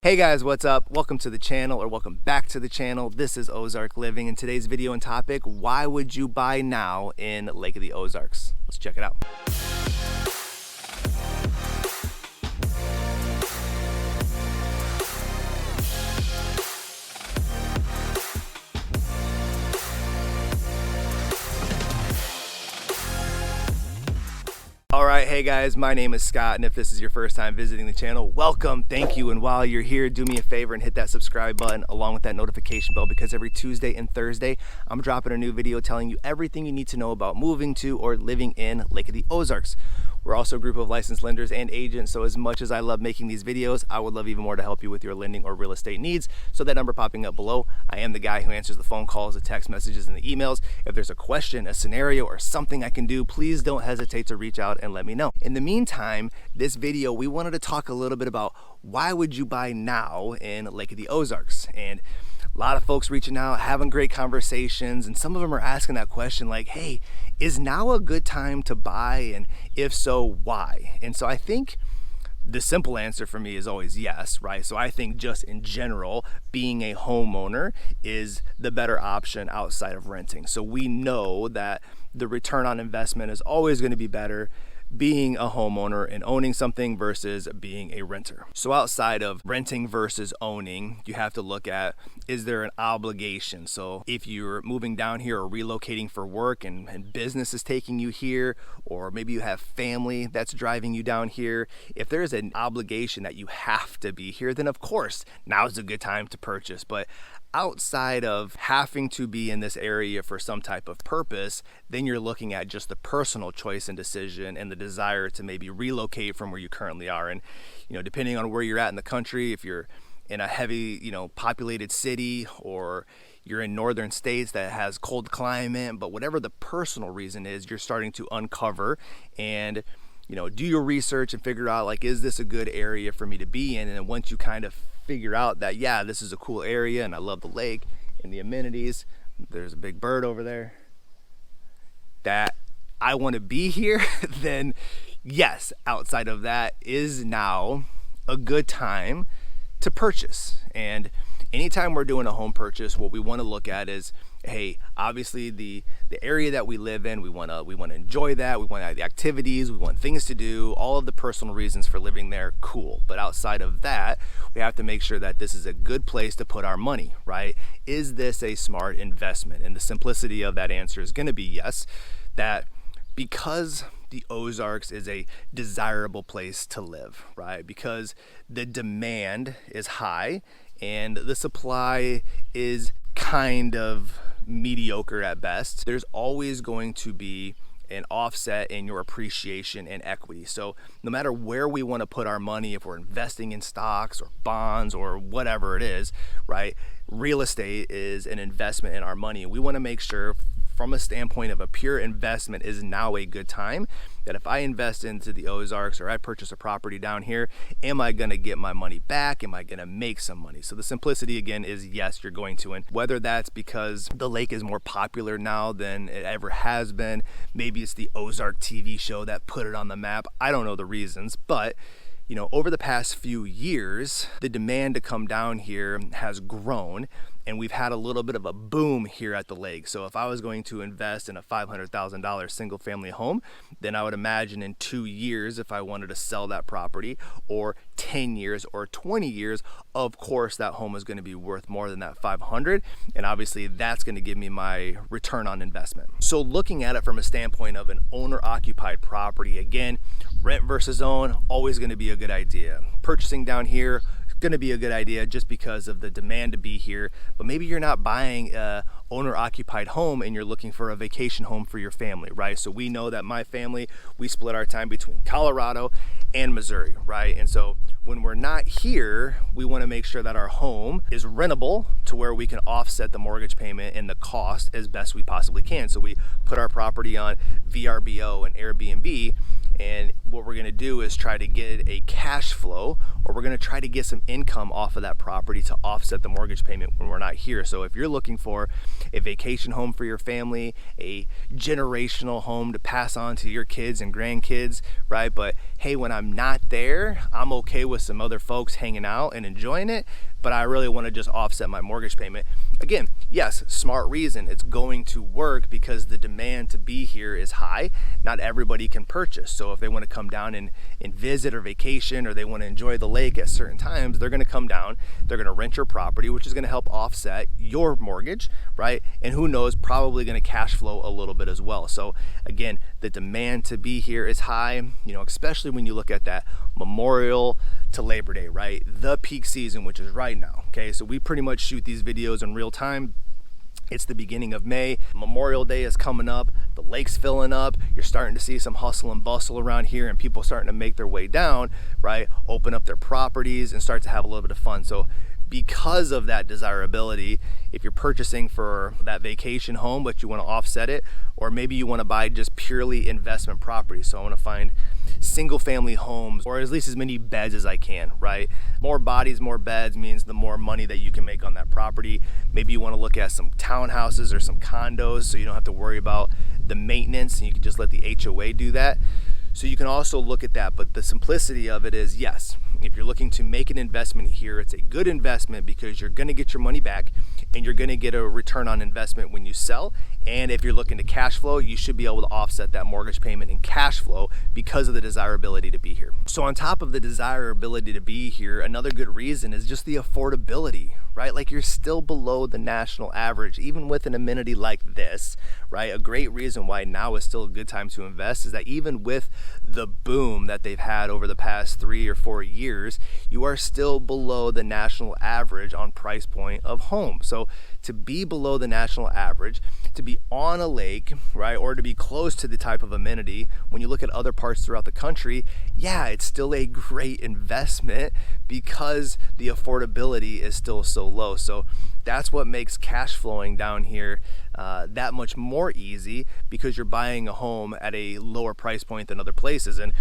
Hey guys, what's up? Welcome to the channel, or welcome back to the channel. This is Ozark Living, and today's video and topic, why would you buy now in Lake of the Ozarks? Let's check it out. Alright, hey guys, my name is Scott, and if this is your first time visiting the channel, welcome, thank you, and while you're here, do me a favor and hit that subscribe button along with that notification bell, because every Tuesday and Thursday, I'm dropping a new video telling you everything you need to know about moving to or living in Lake of the Ozarks. We're also a group of licensed lenders and agents, so as much as I love making these videos, I would love even more to help you with your lending or real estate needs. So that number popping up below, I am the guy who answers the phone calls, the text messages, and the emails. If there's a question, a scenario, or something I can do, please don't hesitate to reach out and let me know. In the meantime, this video, we wanted to talk a little bit about why would you buy now in Lake of the Ozarks? And a lot of folks reaching out, having great conversations, and some of them are asking that question like, hey, is now a good time to buy? And if so, why? And so I think the simple answer for me is always yes, right? So I think just in general, being a homeowner is the better option outside of renting. So we know that the return on investment is always going to be better being a homeowner and owning something versus being a renter. So outside of renting versus owning, you have to look at, is there an obligation? So if you're moving down here or relocating for work and business is taking you here, or maybe you have family that's driving you down here, if there's an obligation that you have to be here, then of course, now's a good time to purchase. But outside of having to be in this area for some type of purpose, then you're looking at just the personal choice and decision and the desire to maybe relocate from where you currently are. And, you know, depending on where you're at in the country, if you're in a heavy, populated city, or you're in northern states that has cold climate, but whatever the personal reason is, you're starting to uncover and do your research and figure out, like, is this a good area for me to be in? And then once you kind of figure out that, yeah, this is a cool area and I love the lake and the amenities, there's a big bird over there, that I want to be here, then yes, outside of that is now a good time to purchase. And anytime we're doing a home purchase, what we want to look at is, hey, obviously the area that we live in, we want to enjoy that. We want the activities, we want things to do, all of the personal reasons for living there, cool. But outside of that, we have to make sure that this is a good place to put our money, right? Is this a smart investment? And the simplicity of that answer is going to be yes, that because the Ozarks is a desirable place to live, right? Because the demand is high and the supply is kind of mediocre at best, there's always going to be an offset in your appreciation and equity. So no matter where we want to put our money, if we're investing in stocks or bonds or whatever it is, right? Real estate is an investment in our money. We want to make sure, from a standpoint of a pure investment, is now a good time, that if I invest into the Ozarks or I purchase a property down here, am I going to get my money back? Am I going to make some money? So the simplicity again is yes, you're going to. And whether that's because the lake is more popular now than it ever has been, maybe it's the Ozark TV show that put it on the map, I don't know the reasons, but over the past few years, the demand to come down here has grown, and we've had a little bit of a boom here at the lake. So if I was going to invest in a $500,000 single family home, then I would imagine in 2 years, if I wanted to sell that property, or 10 years or 20 years, of course that home is going to be worth more than that 500, and obviously that's going to give me my return on investment. So looking at it from a standpoint of an owner occupied property, again, rent versus own, always going to be a good idea. Purchasing down here, going to be a good idea just because of the demand to be here. But maybe you're not buying a owner occupied home and you're looking for a vacation home for your family, right? So we know that my family, we split our time between Colorado and Missouri, right? And so when we're not here, we want to make sure that our home is rentable to where we can offset the mortgage payment and the cost as best we possibly can. So we put our property on VRBO and Airbnb, And what we're gonna do is try to get a cash flow, or we're gonna try to get some income off of that property to offset the mortgage payment when we're not here. So if you're looking for a vacation home for your family, a generational home to pass on to your kids and grandkids, right? But hey, when I'm not there, I'm okay with some other folks hanging out and enjoying it, but I really want to just offset my mortgage payment. Again, yes, smart reason. It's going to work because the demand to be here is high. Not everybody can purchase. So if they want to come down and visit or vacation, or they want to enjoy the lake at certain times, they're going to come down, they're going to rent your property, which is going to help offset your mortgage, right? And who knows, probably going to cash flow a little bit as well. So again, the demand to be here is high, especially when you look at that Memorial to Labor Day, right? The peak season, which is right now. Okay, so we pretty much shoot these videos in real time. It's the beginning of May. Memorial Day is coming up. The lake's filling up. You're starting to see some hustle and bustle around here, and people starting to make their way down, right? Open up their properties and start to have a little bit of fun. So because of that desirability, if you're purchasing for that vacation home but you want to offset it, or maybe you want to buy just purely investment property, so I want to find single family homes, or at least as many beds as I can, right? More bodies, more beds means the more money that you can make on that property. Maybe you want to look at some townhouses or some condos so you don't have to worry about the maintenance and you can just let the HOA do that. So you can also look at that, but the simplicity of it is, yes, if you're looking to make an investment here, it's a good investment because you're gonna get your money back and you're gonna get a return on investment when you sell. And if you're looking to cash flow, you should be able to offset that mortgage payment in cash flow because of the desirability to be here. So on top of the desirability to be here, another good reason is just the affordability, right? Like, you're still below the national average, even with an amenity like this, right? A great reason why now is still a good time to invest is that even with the boom that they've had over the past 3 or 4 years, you are still below the national average on price point of home. So to be below the national average, to be on a lake, right, or to be close to the type of amenity, when you look at other parts throughout the country, yeah, it's still a great investment because the affordability is still so low. So that's what makes cash flowing down here that much more easy, because you're buying a home at a lower price point than other places. And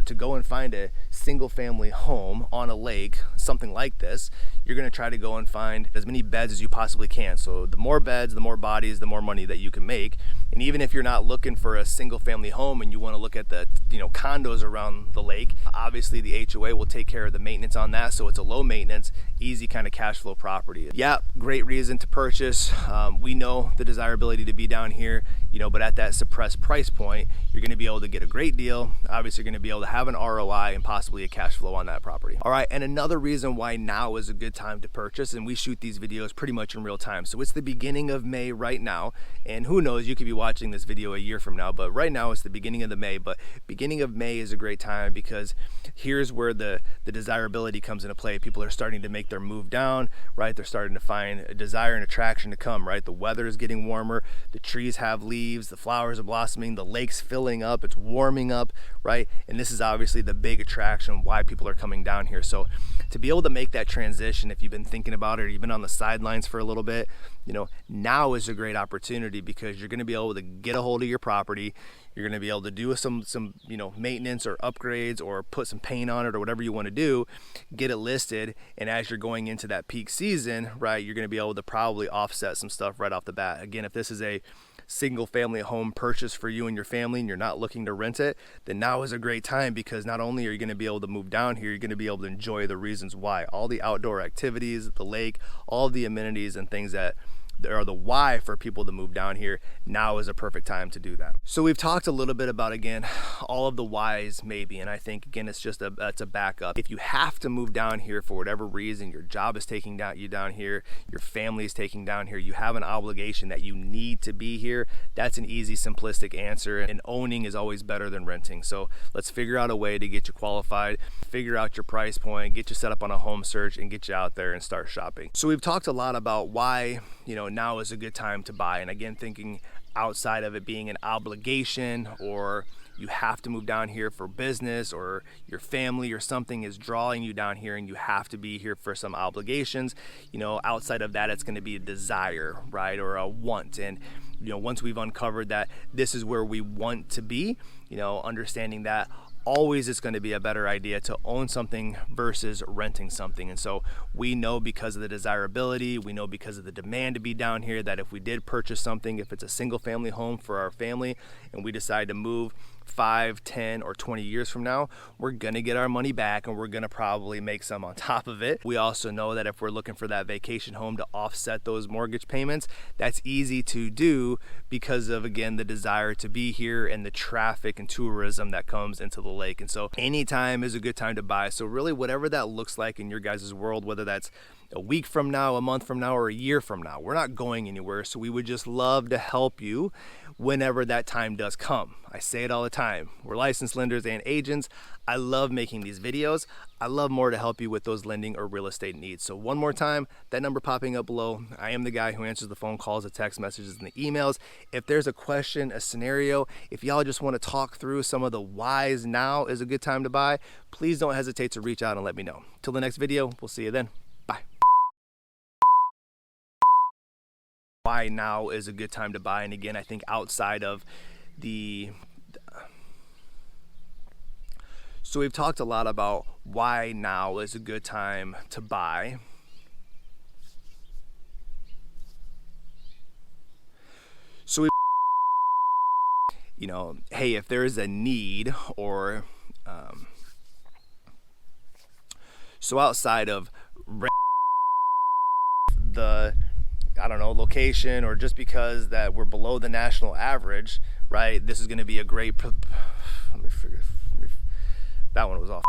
to go and find a single family home on a lake, something like this, you're going to try to go and find as many beds as you possibly can. So the more beds, the more bodies, the more money that you can make. And even if you're not looking for a single family home and you want to look at the condos around the lake, obviously the HOA will take care of the maintenance on that. So it's a low maintenance, easy kind of cash flow property. Yeah, great reason to purchase. We know the desirability to be down here, but at that suppressed price point, you're going to be able to get a great deal. Obviously, you're going to be able to have an ROI and possibly a cash flow on that property. All right, and another reason why now is a good time to purchase, and we shoot these videos pretty much in real time. So it's the beginning of May right now, and who knows, you could be watching this video a year from now, but right now it's the beginning of the May. But beginning of May is a great time because here's where the desirability comes into play. People are starting to make their move down, right? They're starting to find a desire and attraction to come, right? The weather is getting warmer, the trees have leaves, the flowers are blossoming, the lake's filling up, it's warming up, right? And this is obviously the big attraction why people are coming down here. So to be able to make that transition, if you've been thinking about it or you've been on the sidelines for a little bit, now is a great opportunity because you're going to be able to get a hold of your property. You're going to be able to do some maintenance or upgrades or put some paint on it or whatever you want to do, get it listed. And as you're going into that peak season, right, you're going to be able to probably offset some stuff right off the bat. Again, if this is a single family home purchase for you and your family and you're not looking to rent it, then now is a great time because not only are you going to be able to move down here, you're going to be able to enjoy the reasons why, all the outdoor activities, the lake, all the amenities and things that are the why for people to move down here. Now is a perfect time to do that. So we've talked a little bit about, again, all of the whys maybe, and I think again it's a backup. If you have to move down here for whatever reason, your job is taking you down here, your family is taking down here, you have an obligation that you need to be here, that's an easy simplistic answer, and owning is always better than renting. So let's figure out a way to get you qualified, figure out your price point, get you set up on a home search, and get you out there and start shopping. So we've talked a lot about why now is a good time to buy, and again, thinking outside of it being an obligation or you have to move down here for business, or your family or something is drawing you down here and you have to be here for some obligations, you know, outside of that, it's going to be a desire, right, or a want. And you know, once we've uncovered that this is where we want to be, you know, understanding that always it's going to be a better idea to own something versus renting something. And so we know, because of the desirability, we know because of the demand to be down here, that if we did purchase something, if it's a single family home for our family and we decide to move 5, 10, or 20 years from now, we're gonna get our money back and we're gonna probably make some on top of it. We also know that if we're looking for that vacation home to offset those mortgage payments, that's easy to do because of, again, the desire to be here and the traffic and tourism that comes into the lake. And so anytime is a good time to buy. So really, whatever that looks like in your guys' world, whether that's a week from now, a month from now, or a year from now, we're not going anywhere. So we would just love to help you whenever that time does come. I say it all the time. We're licensed lenders and agents. I love making these videos. I love more to help you with those lending or real estate needs. So one more time, that number popping up below, I am the guy who answers the phone calls, the text messages, and the emails. If there's a question, a scenario, if y'all just want to talk through some of the whys now is a good time to buy, please don't hesitate to reach out and let me know. Till the next video, we'll see you then. Bye. Why now is a good time to buy. And again, I think outside of so we've talked a lot about why now is a good time to buy. So we, you know, hey, if there is a need, or so outside of the, I don't know, location, or just because that we're below the national average, right? This is going to be a great, let me figure, that one was off.